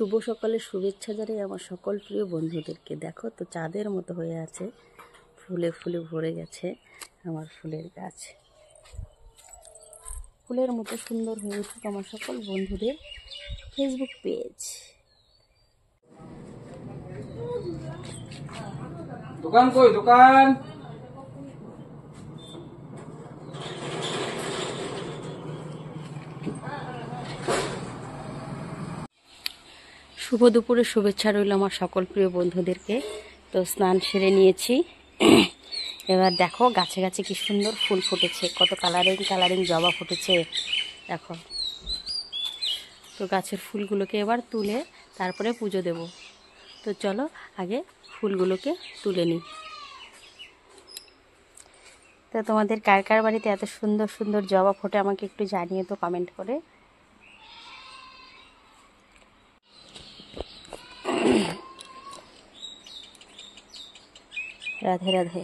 শুভ সকালের শুভেচ্ছা জানাই আমার সকল প্রিয় বন্ধুদেরকে। দেখো তো চাঁদের মতো হয়ে আছে, ফুলে ফুলে ভরে গেছে আমার ফুলের গাছ। ফুলের মতো সুন্দর হয়ে উঠুক আমার সকল বন্ধুদের ফেসবুক পেজ। দোকান কই দোকান? শুভ দুপুরের শুভেচ্ছা রইল আমার সকল প্রিয় বন্ধুদেরকে। তো স্নান সেরে নিয়েছি। এবার দেখো গাছে গাছে কি সুন্দর ফুল ফুটেছে, কত কালারিং কালারিং জবা ফুটেছে দেখো। তো গাছের ফুলগুলোকে এবার তুলে তারপরে পুজো দেব। তো চলো আগে ফুলগুলোকে তুলে নিই। তো তোমাদের কার কার বাড়িতে এত সুন্দর সুন্দর জবা ফোটে আমাকে একটু জানিয়ে তো কমেন্ট করে। রাধে রাধে।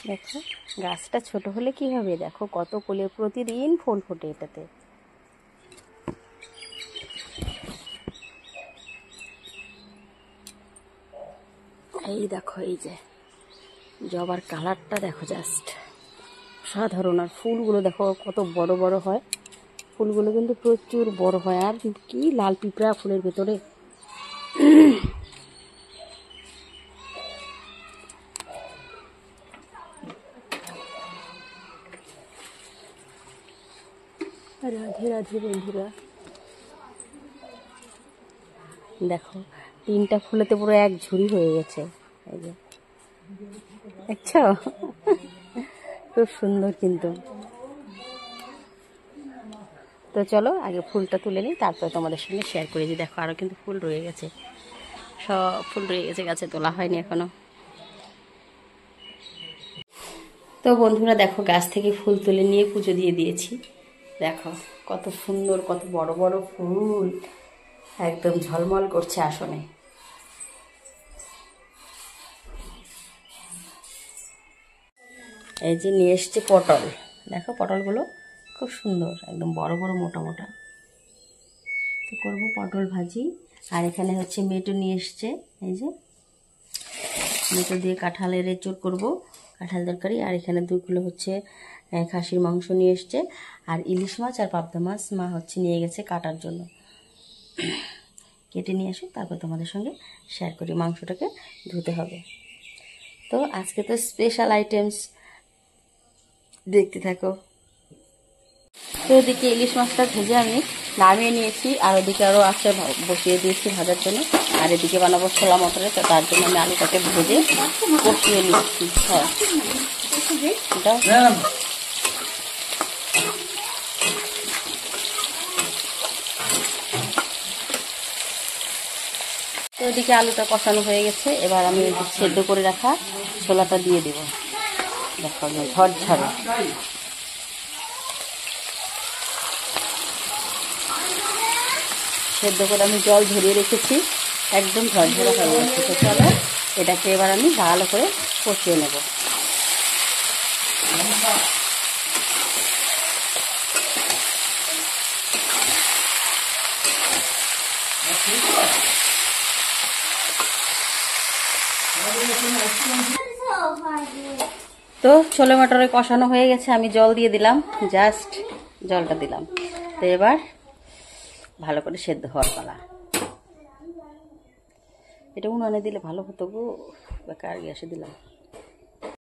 দেখো গাছটা ছোট হলে কি হবে, দেখো কত কোলে প্রতিদিন ফুল ফোটে এটাতে। এই দেখো এই যে জবার কালারটা দেখো, জাস্ট সাধারণ। আর ফুলগুলো দেখো কত বড় বড় হয়, ফুলগুলো কিন্তু প্রচুর বড় হয়। আর কি লাল পিঁপড়া ফুলের ভেতরে। রাধে রাধে বন্ধুরা, দেখো তিনটা ফুলেতে পুরো এক ঝুড়ি হয়ে গেছে। এই যে দেখছো, খুব সুন্দর কিন্তু। তো চলো আগে ফুলটা তুলে নিই, তারপরে তোমাদের সঙ্গে শেয়ার করি। যে দেখো আরও কিন্তু ফুল রয়ে গেছে, সব ফুল রয়ে গেছে গাছে, তোলা হয়নি এখনো। তো বন্ধুরা দেখো গাছ থেকে ফুল তুলে নিয়ে পুজো দিয়ে দিয়েছি। দেখো কত সুন্দর, কত বড় বড় ফুল, একদম ঝলমল করছে আসনে। এই যে নিয়ে এসছে পটল, দেখো পটলগুলো খুব সুন্দর, একদম বড় বড় মোটা মোটা। তো করবো পটল ভাজি। আর এখানে হচ্ছে মেটো নিয়ে এসছে, এই যে মেটো দিয়ে কাঁঠালের এঁচড় করবো, কাঁঠাল তরকারি। আর এখানে 2 কিলো হচ্ছে খাসির মাংস নিয়ে এসছে। আর ইলিশ মাছ আর পাবদা মাছ মা হচ্ছে নিয়ে গেছে কাটার জন্য। কেটে নিয়ে আসুক, তারপর তোমাদের সঙ্গে শেয়ার করি। মাংসটাকে ধুতে হবে। তো আজকে তো স্পেশাল আইটেমস, দেখতে থাকো। তো ওদিকে ইলিশ মাছটা ভেজে আমি নামিয়ে নিয়েছি, আর ওদিকে আরও আছে বসিয়ে দিয়েছি ভাজার জন্য। আর এদিকে বানাবো ছোলা মটরে, তো তার জন্য আমি আলুটাকে ভেজে কষিয়ে নিচ্ছি। হ্যাঁ তো ওদিকে আলুটা কষানো হয়ে গেছে। এবার আমি সেদ্ধ করে রাখা ছোলাটা দিয়ে দেবো। দেখো ঝরঝরে সেদ্ধ করে আমি জল ঝরিয়ে রেখেছি, একদম ঝরঝরে হয়ে গেছে। তো চলো এটাকে এবার আমি ভালো করে কষিয়ে নেব। তো ছোলে মটরে কষানো হয়ে গেছে, আমি জল দিয়ে দিলাম, জাস্ট জলটা দিলাম। তো এবার ভালো করে সেদ্ধ হওয়ার পালা। এটা উনানে দিলে ভালো হতো গো, বেকার গ্যাসে দিলাম।